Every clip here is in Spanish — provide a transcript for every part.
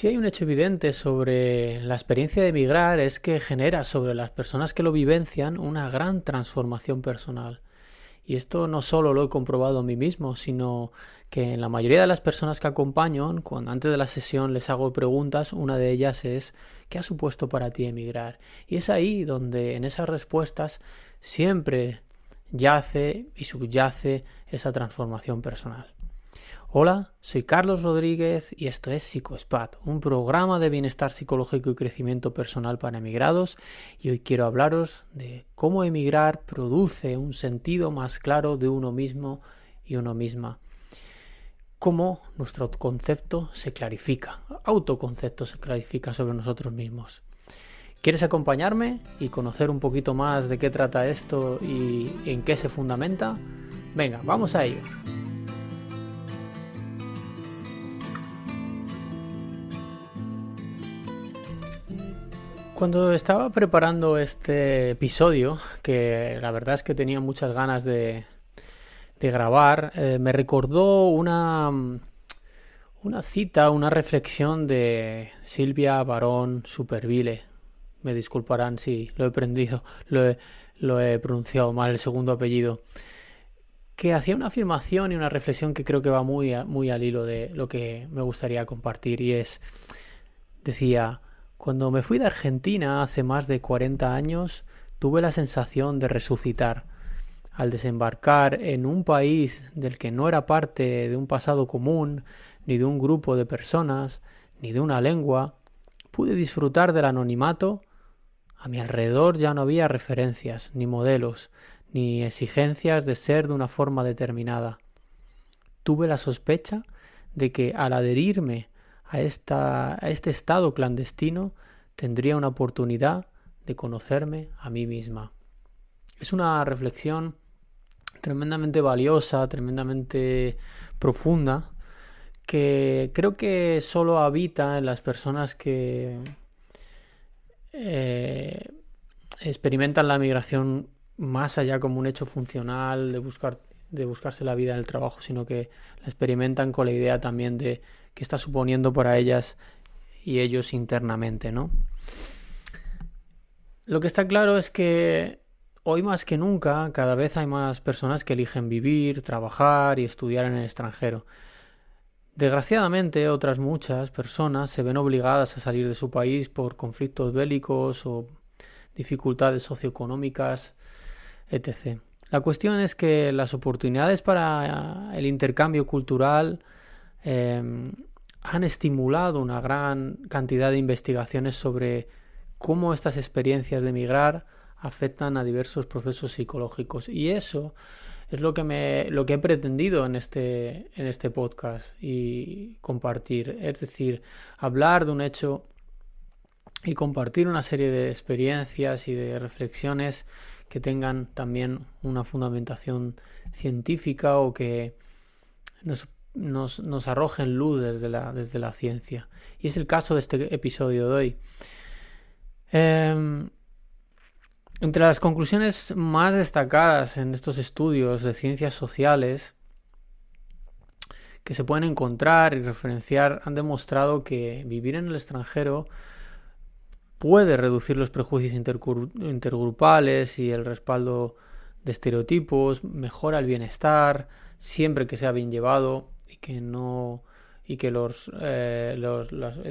Si hay un hecho evidente sobre la experiencia de emigrar es que genera sobre las personas que lo vivencian una gran transformación personal. Y esto no solo lo he comprobado a mí mismo, sino que en la mayoría de las personas que acompaño, cuando antes de la sesión les hago preguntas, una de ellas es ¿qué ha supuesto para ti emigrar? Y es ahí donde en esas respuestas siempre yace y subyace esa transformación personal. Hola, soy Carlos Rodríguez y esto es PsicoSpat, un programa de bienestar psicológico y crecimiento personal para emigrados, y hoy quiero hablaros de cómo emigrar produce un sentido más claro de uno mismo y uno misma. Cómo nuestro autoconcepto se clarifica sobre nosotros mismos. ¿Quieres acompañarme y conocer un poquito más de qué trata esto y en qué se fundamenta? Venga, vamos a ello. Cuando estaba preparando este episodio, que la verdad es que tenía muchas ganas de grabar, me recordó una cita, una reflexión de Silvia Barón Superville. Me disculparán si lo he pronunciado mal el segundo apellido. Que hacía una afirmación y una reflexión que creo que va muy al hilo de lo que me gustaría compartir, y decía: cuando me fui de Argentina hace más de 40 años, tuve la sensación de resucitar. Al desembarcar en un país del que no era parte de un pasado común, ni de un grupo de personas, ni de una lengua, pude disfrutar del anonimato. A mi alrededor ya no había referencias, ni modelos, ni exigencias de ser de una forma determinada. Tuve la sospecha de que al adherirme a este estado clandestino tendría una oportunidad de conocerme a mí misma. Es una reflexión tremendamente valiosa, tremendamente profunda, que creo que solo habita en las personas que experimentan la migración más allá como un hecho funcional de buscarse la vida en el trabajo, sino que la experimentan con la idea también de qué está suponiendo para ellas y ellos internamente, ¿no? Lo que está claro es que hoy más que nunca cada vez hay más personas que eligen vivir, trabajar y estudiar en el extranjero. Desgraciadamente, otras muchas personas se ven obligadas a salir de su país por conflictos bélicos o dificultades socioeconómicas, etc. La cuestión es que las oportunidades para el intercambio cultural han estimulado una gran cantidad de investigaciones sobre cómo estas experiencias de emigrar afectan a diversos procesos psicológicos, y eso es lo que he pretendido en este podcast y compartir, es decir, hablar de un hecho y compartir una serie de experiencias y de reflexiones que tengan también una fundamentación científica o que nos arrojen luz desde la ciencia. Y es el caso de este episodio de hoy. Entre las conclusiones más destacadas en estos estudios de ciencias sociales que se pueden encontrar y referenciar han demostrado que vivir en el extranjero puede reducir los prejuicios intergrupales y el respaldo de estereotipos, mejora el bienestar siempre que sea bien llevado y que el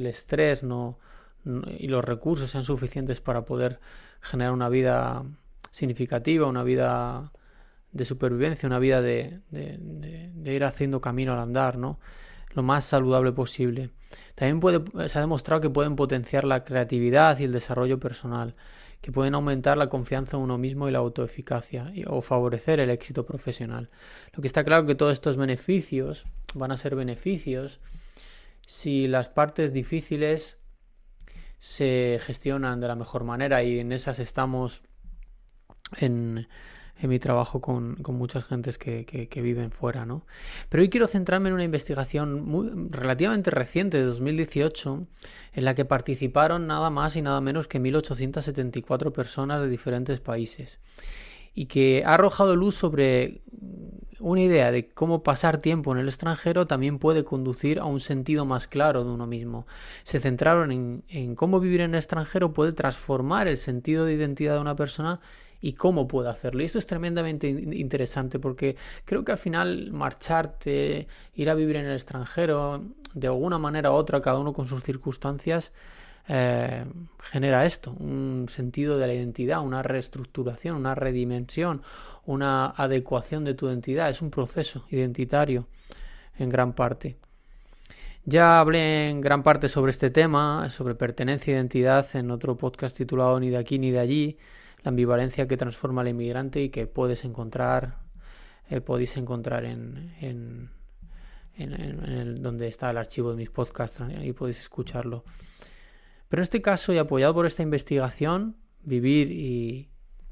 estrés y los recursos sean suficientes para poder generar una vida significativa, una vida de supervivencia, una vida de ir haciendo camino al andar, ¿no? Lo más saludable posible. También se ha demostrado que pueden potenciar la creatividad y el desarrollo personal, que pueden aumentar la confianza en uno mismo y la autoeficacia o favorecer el éxito profesional. Lo que está claro es que todos estos beneficios van a ser beneficios si las partes difíciles se gestionan de la mejor manera, y en esas estamos en mi trabajo con muchas gentes que viven fuera, ¿no? Pero hoy quiero centrarme en una investigación relativamente reciente, de 2018, en la que participaron nada más y nada menos que 1.874 personas de diferentes países. y que ha arrojado luz sobre una idea de cómo pasar tiempo en el extranjero también puede conducir a un sentido más claro de uno mismo. Se centraron en cómo vivir en el extranjero puede transformar el sentido de identidad de una persona y cómo puede hacerlo. Y esto es tremendamente interesante porque creo que al final marcharte, ir a vivir en el extranjero, de alguna manera u otra, cada uno con sus circunstancias, genera esto, un sentido de la identidad, una reestructuración, una redimensión, una adecuación de tu identidad. Es un proceso identitario en gran parte. Ya hablé en gran parte sobre este tema, sobre pertenencia e identidad, en otro podcast titulado Ni de aquí ni de allí, la ambivalencia que transforma al inmigrante, y que podéis encontrar en donde está el archivo de mis podcasts, y podéis escucharlo. Pero en este caso, y apoyado por esta investigación, vivir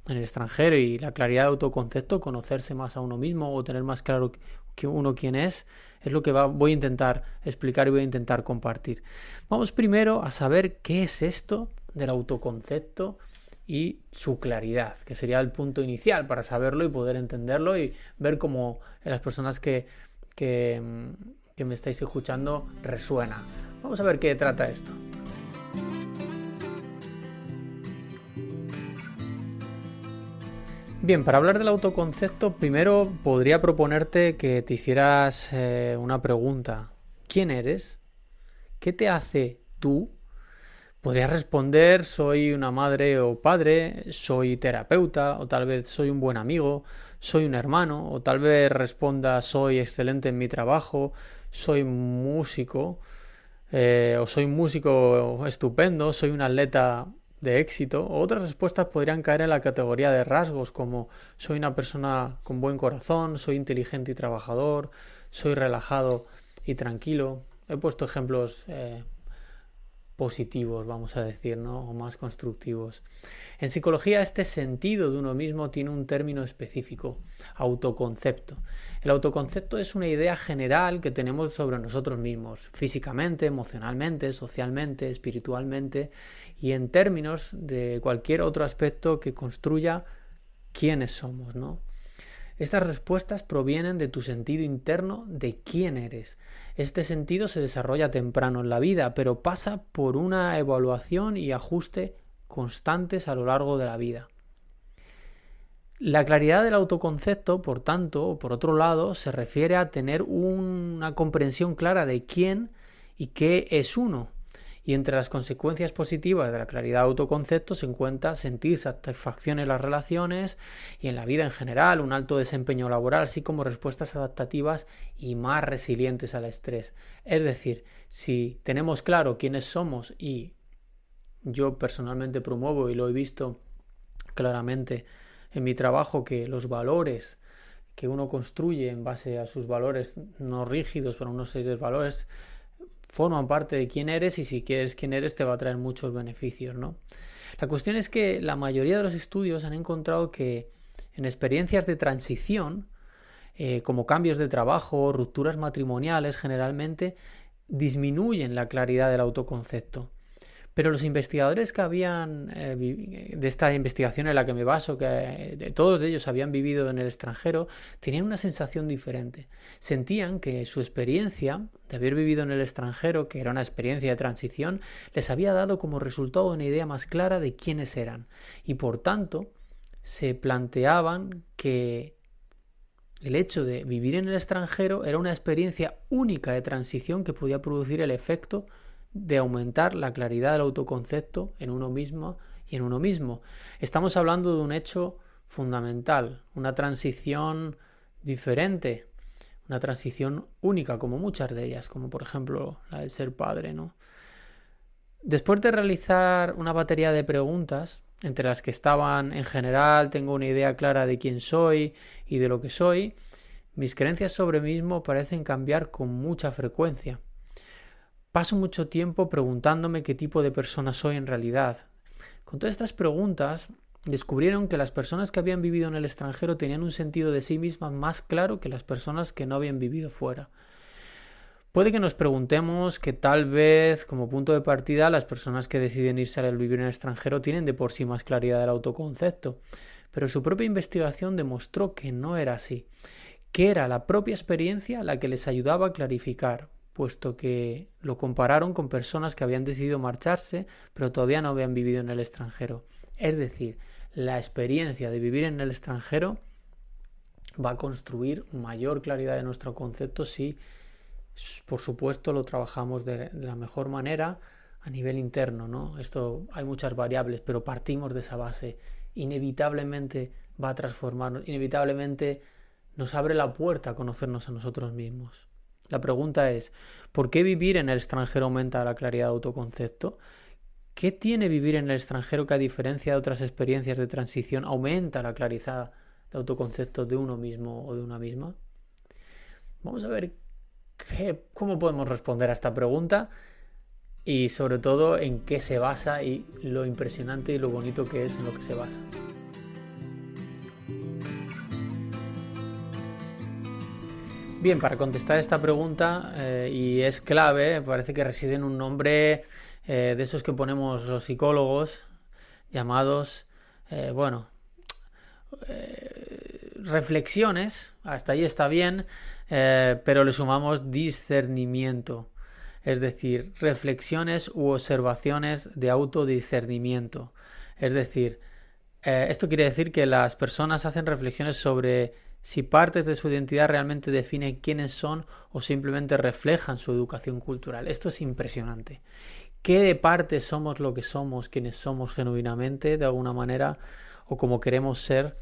en el extranjero y la claridad de autoconcepto, conocerse más a uno mismo o tener más claro que uno quién es lo que voy a intentar explicar y voy a intentar compartir. Vamos primero a saber qué es esto del autoconcepto y su claridad, que sería el punto inicial para saberlo y poder entenderlo y ver cómo en las personas que me estáis escuchando resuena. Vamos a ver qué trata esto. Bien, para hablar del autoconcepto, primero podría proponerte que te hicieras una pregunta. ¿Quién eres? ¿Qué te hace tú? Podrías responder: soy una madre o padre, soy terapeuta, o tal vez soy un buen amigo, soy un hermano, o tal vez responda: soy excelente en mi trabajo, soy músico, o soy un músico estupendo, soy un atleta de éxito. O otras respuestas podrían caer en la categoría de rasgos, como soy una persona con buen corazón, soy inteligente y trabajador, soy relajado y tranquilo. He puesto ejemplos positivos, vamos a decir, ¿no? O más constructivos. En psicología, este sentido de uno mismo tiene un término específico: autoconcepto. El autoconcepto es una idea general que tenemos sobre nosotros mismos, físicamente, emocionalmente, socialmente, espiritualmente, y en términos de cualquier otro aspecto que construya quiénes somos, ¿no? Estas respuestas provienen de tu sentido interno de quién eres. Este sentido se desarrolla temprano en la vida, pero pasa por una evaluación y ajuste constantes a lo largo de la vida. La claridad del autoconcepto, por tanto, por otro lado, se refiere a tener una comprensión clara de quién y qué es uno. Y entre las consecuencias positivas de la claridad de autoconcepto se encuentra sentir satisfacción en las relaciones y en la vida en general, un alto desempeño laboral, así como respuestas adaptativas y más resilientes al estrés. Es decir, si tenemos claro quiénes somos, y yo personalmente promuevo y lo he visto claramente en mi trabajo, que los valores que uno construye en base a sus valores no rígidos, pero unos serios valores, forman parte de quién eres, y si quieres quién eres te va a traer muchos beneficios, ¿no? La cuestión es que la mayoría de los estudios han encontrado que en experiencias de transición, como cambios de trabajo, rupturas matrimoniales, generalmente disminuyen la claridad del autoconcepto. Pero los investigadores que habían, de esta investigación en la que me baso, que todos de ellos habían vivido en el extranjero, tenían una sensación diferente. Sentían que su experiencia de haber vivido en el extranjero, que era una experiencia de transición, les había dado como resultado una idea más clara de quiénes eran. Y por tanto, se planteaban que el hecho de vivir en el extranjero era una experiencia única de transición que podía producir el efecto de aumentar la claridad del autoconcepto en uno mismo y en uno mismo. Estamos hablando de un hecho fundamental, una transición diferente, una transición única, como muchas de ellas, como por ejemplo la de ser padre, ¿no? Después de realizar una batería de preguntas, entre las que estaban: en general tengo una idea clara de quién soy y de lo que soy, mis creencias sobre mí mismo parecen cambiar con mucha frecuencia. Paso mucho tiempo preguntándome qué tipo de persona soy en realidad. Con todas estas preguntas descubrieron que las personas que habían vivido en el extranjero tenían un sentido de sí mismas más claro que las personas que no habían vivido fuera. Puede que nos preguntemos que tal vez, como punto de partida, las personas que deciden irse a vivir en el extranjero tienen de por sí más claridad del autoconcepto. Pero su propia investigación demostró que no era así, que era la propia experiencia la que les ayudaba a clarificar, puesto que lo compararon con personas que habían decidido marcharse, pero todavía no habían vivido en el extranjero. Es decir, la experiencia de vivir en el extranjero va a construir mayor claridad de nuestro concepto si, por supuesto, lo trabajamos de la mejor manera a nivel interno, ¿no? Esto hay muchas variables, pero partimos de esa base. Inevitablemente va a transformarnos, inevitablemente nos abre la puerta a conocernos a nosotros mismos. La pregunta es, ¿por qué vivir en el extranjero aumenta la claridad de autoconcepto? ¿Qué tiene vivir en el extranjero que, a diferencia de otras experiencias de transición, aumenta la claridad de autoconcepto de uno mismo o de una misma? Vamos a ver cómo podemos responder a esta pregunta y sobre todo en qué se basa y lo impresionante y lo bonito que es en lo que se basa. Bien, para contestar esta pregunta, y es clave, parece que reside en un nombre de esos que ponemos los psicólogos, llamados, reflexiones, hasta ahí está bien, pero le sumamos discernimiento, es decir, reflexiones u observaciones de autodiscernimiento. Es decir, esto quiere decir que las personas hacen reflexiones sobre si partes de su identidad realmente definen quiénes son o simplemente reflejan su educación cultural. Esto es impresionante. ¿Qué de parte somos lo que somos, quienes somos genuinamente, de alguna manera, o como queremos ser,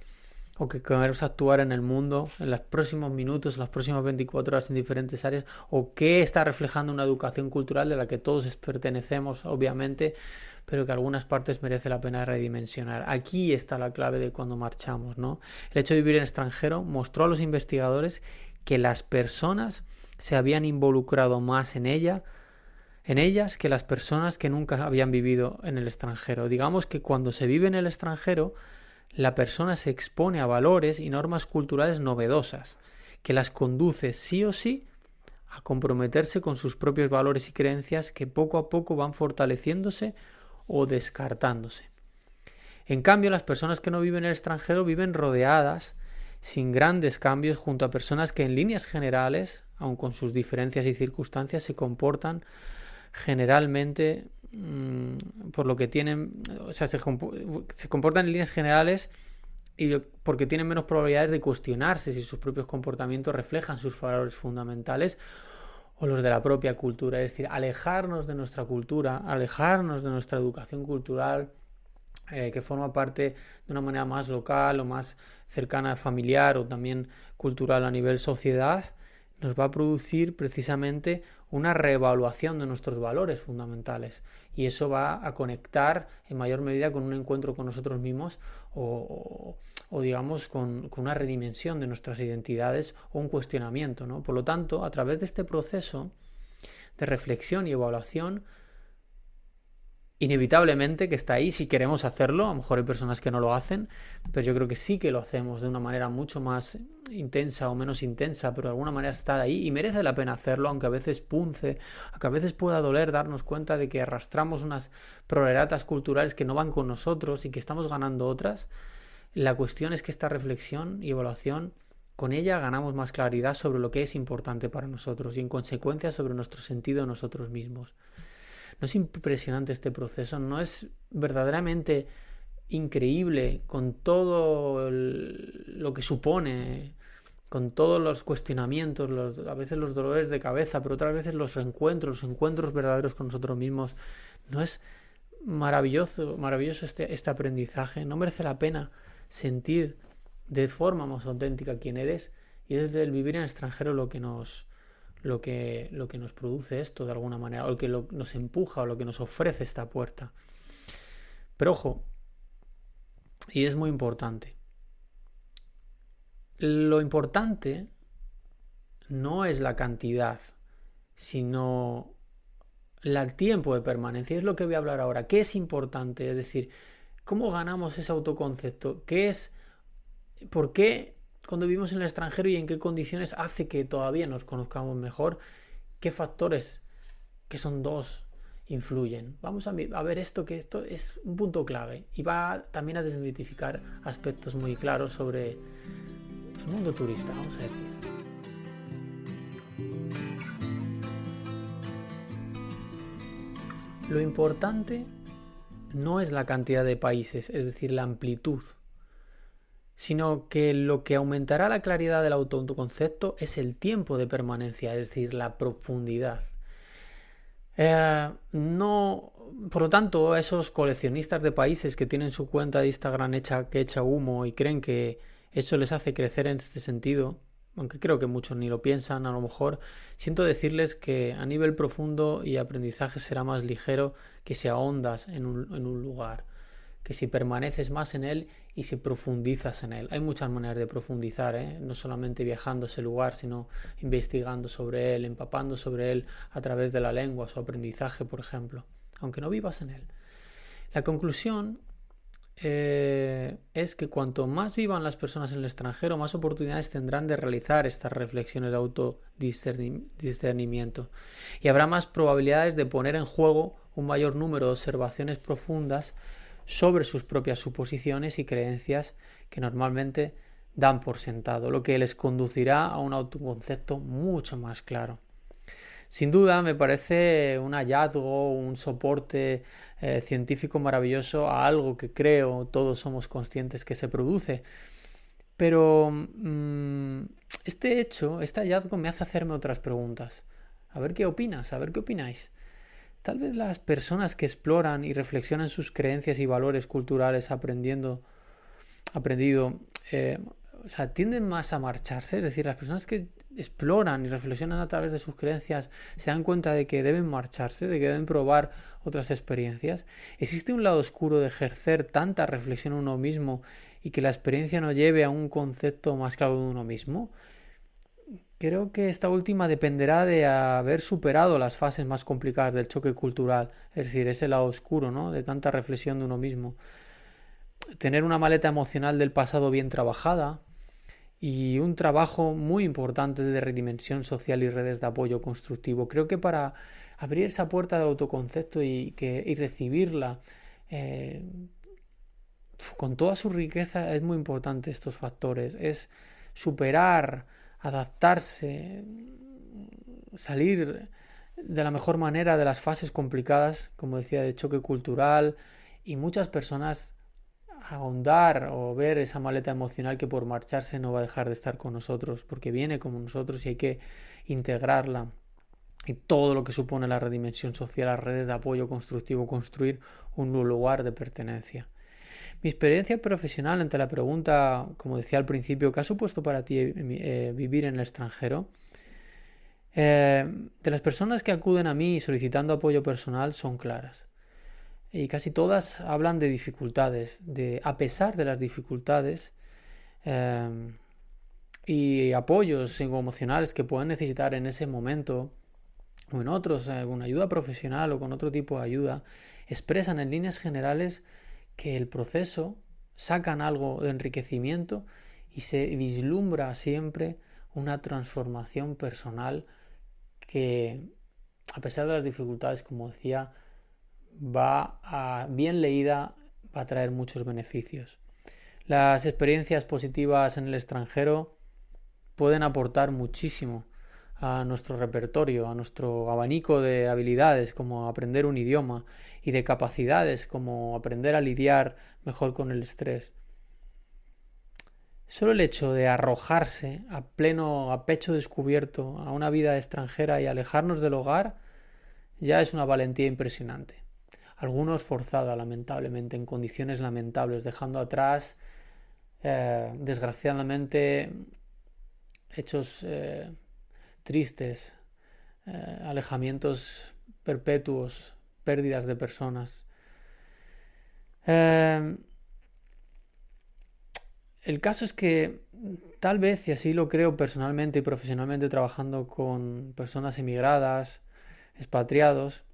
o que queremos actuar en el mundo en los próximos minutos, en las próximas 24 horas en diferentes áreas, o qué está reflejando una educación cultural de la que todos pertenecemos, obviamente, pero que algunas partes merece la pena redimensionar? Aquí está la clave de cuando marchamos, ¿no? El hecho de vivir en extranjero mostró a los investigadores que las personas se habían involucrado más en ellas que las personas que nunca habían vivido en el extranjero. Digamos que cuando se vive en el extranjero, la persona se expone a valores y normas culturales novedosas, que las conduce sí o sí a comprometerse con sus propios valores y creencias que poco a poco van fortaleciéndose o descartándose. En cambio, las personas que no viven en el extranjero viven rodeadas, sin grandes cambios, junto a personas que en líneas generales, aun con sus diferencias y circunstancias, se comportan generalmente por lo que tienen, o sea, se comportan en líneas generales y porque tienen menos probabilidades de cuestionarse si sus propios comportamientos reflejan sus valores fundamentales o los de la propia cultura. Es decir, alejarnos de nuestra cultura, alejarnos de nuestra educación cultural, que forma parte de una manera más local o más cercana, familiar o también cultural a nivel sociedad, nos va a producir precisamente una reevaluación de nuestros valores fundamentales, y eso va a conectar en mayor medida con un encuentro con nosotros mismos o digamos con una redimensión de nuestras identidades o un cuestionamiento, ¿no? Por lo tanto, a través de este proceso de reflexión y evaluación, inevitablemente que está ahí si queremos hacerlo. A lo mejor hay personas que no lo hacen, pero yo creo que sí que lo hacemos de una manera mucho más intensa o menos intensa, pero de alguna manera está ahí y merece la pena hacerlo, aunque a veces punce, aunque a veces pueda doler darnos cuenta de que arrastramos unas proleratas culturales que no van con nosotros y que estamos ganando otras. La cuestión es que esta reflexión y evaluación, con ella ganamos más claridad sobre lo que es importante para nosotros y en consecuencia sobre nuestro sentido de nosotros mismos. ¿No es impresionante este proceso? ¿No es verdaderamente increíble con todo lo que supone, con todos los cuestionamientos, a veces los dolores de cabeza, pero otras veces los encuentros verdaderos con nosotros mismos? ¿No es maravilloso este aprendizaje? ¿No merece la pena sentir de forma más auténtica quién eres? Y es el vivir en el extranjero lo que nos produce esto de alguna manera, o lo que nos empuja, o lo que nos ofrece esta puerta. Pero ojo, y es muy importante, lo importante no es la cantidad, sino el tiempo de permanencia. Es lo que voy a hablar ahora. ¿Qué es importante? Es decir, ¿cómo ganamos ese autoconcepto? ¿Por qué cuando vivimos en el extranjero y en qué condiciones hace que todavía nos conozcamos mejor? ¿Qué factores, que son dos, influyen. Vamos a ver que esto es un punto clave y va también a desmitificar aspectos muy claros sobre el mundo turista, vamos a decir. Lo importante no es la cantidad de países, es decir, la amplitud, sino que lo que aumentará la claridad del autoconcepto es el tiempo de permanencia, es decir, la profundidad. No, por lo tanto, esos coleccionistas de países que tienen su cuenta de Instagram que echa humo y creen que eso les hace crecer en este sentido, aunque creo que muchos ni lo piensan, a lo mejor siento decirles que a nivel profundo y aprendizaje será más ligero que si ahondas en un lugar, que si permaneces más en él y si profundizas en él. Hay muchas maneras de profundizar, no solamente viajando a ese lugar, sino investigando sobre él, empapando sobre él a través de la lengua, su aprendizaje, por ejemplo, aunque no vivas en él. La conclusión es que cuanto más vivan las personas en el extranjero, más oportunidades tendrán de realizar estas reflexiones de autodiscernimiento y habrá más probabilidades de poner en juego un mayor número de observaciones profundas sobre sus propias suposiciones y creencias que normalmente dan por sentado, lo que les conducirá a un autoconcepto mucho más claro. Sin duda me parece un hallazgo, un soporte científico maravilloso a algo que creo todos somos conscientes que se produce. Pero este hallazgo me hace hacerme otras preguntas. A ver qué opinas, a ver qué opináis. Tal vez las personas que exploran y reflexionan sus creencias y valores culturales tienden más a marcharse, es decir, las personas que exploran y reflexionan a través de sus creencias se dan cuenta de que deben marcharse, de que deben probar otras experiencias. ¿Existe un lado oscuro de ejercer tanta reflexión en uno mismo y que la experiencia nos lleve a un concepto más claro de uno mismo? Creo que esta última dependerá de haber superado las fases más complicadas del choque cultural, es decir, ese lado oscuro, ¿no?, de tanta reflexión de uno mismo. Tener una maleta emocional del pasado bien trabajada y un trabajo muy importante de redimensión social y redes de apoyo constructivo. Creo que para abrir esa puerta del autoconcepto y recibirla con toda su riqueza es muy importante estos factores. Es superar, adaptarse, salir de la mejor manera de las fases complicadas, como decía, de choque cultural, y muchas personas ahondar o ver esa maleta emocional que por marcharse no va a dejar de estar con nosotros, porque viene con nosotros y hay que integrarla, y todo lo que supone la redimensión social, las redes de apoyo constructivo, construir un lugar de pertenencia. Mi experiencia profesional ante la pregunta, como decía al principio, ¿qué ha supuesto para ti vivir en el extranjero? De las personas que acuden a mí solicitando apoyo personal son claras. Y casi todas hablan de dificultades, a pesar de las dificultades y apoyos psicoemocionales que pueden necesitar en ese momento o en otros, con ayuda profesional o con otro tipo de ayuda, expresan en líneas generales que el proceso sacan algo de enriquecimiento y se vislumbra siempre una transformación personal que, a pesar de las dificultades, como decía, bien leída, va a traer muchos beneficios. Las experiencias positivas en el extranjero pueden aportar muchísimo a nuestro repertorio, a nuestro abanico de habilidades, como aprender un idioma, y de capacidades, como aprender a lidiar mejor con el estrés. Solo el hecho de arrojarse a pecho descubierto a una vida extranjera y alejarnos del hogar ya es una valentía impresionante. Algunos forzada, lamentablemente, en condiciones lamentables, dejando atrás, desgraciadamente, hechos tristes, alejamientos perpetuos, pérdidas de personas. El caso es que tal vez, y así lo creo personalmente y profesionalmente trabajando con personas emigradas, expatriados,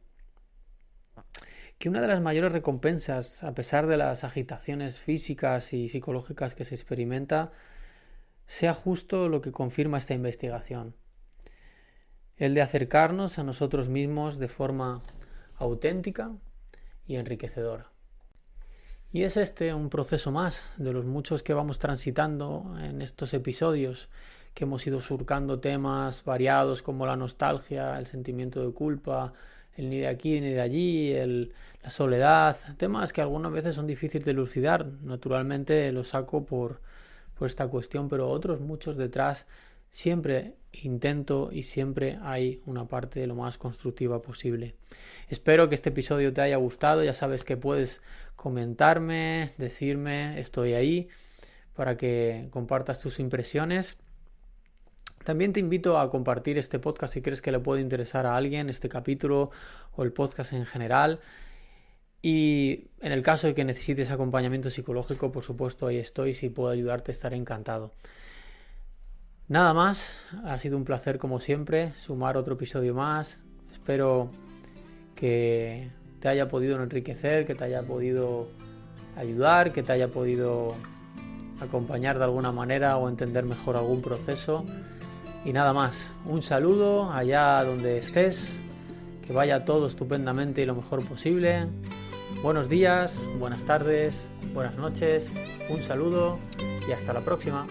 que una de las mayores recompensas, a pesar de las agitaciones físicas y psicológicas que se experimenta, sea justo lo que confirma esta investigación. El de acercarnos a nosotros mismos de forma auténtica y enriquecedora. Y es un proceso más de los muchos que vamos transitando en estos episodios, que hemos ido surcando temas variados como la nostalgia, el sentimiento de culpa, el ni de aquí ni de allí, la soledad, temas que algunas veces son difíciles de elucidar. Naturalmente lo saco por esta cuestión, pero otros muchos detrás siempre intento y siempre hay una parte lo más constructiva posible. Espero que este episodio te haya gustado. Ya sabes que puedes comentarme, decirme, estoy ahí para que compartas tus impresiones. También te invito a compartir este podcast si crees que le puede interesar a alguien, este capítulo o el podcast en general. Y en el caso de que necesites acompañamiento psicológico, por supuesto, ahí estoy. Si puedo ayudarte, estaré encantado. Nada más, ha sido un placer como siempre sumar otro episodio más. Espero que te haya podido enriquecer, que te haya podido ayudar, que te haya podido acompañar de alguna manera o entender mejor algún proceso. Y nada más, un saludo allá donde estés, que vaya todo estupendamente y lo mejor posible. Buenos días, buenas tardes, buenas noches, un saludo y hasta la próxima.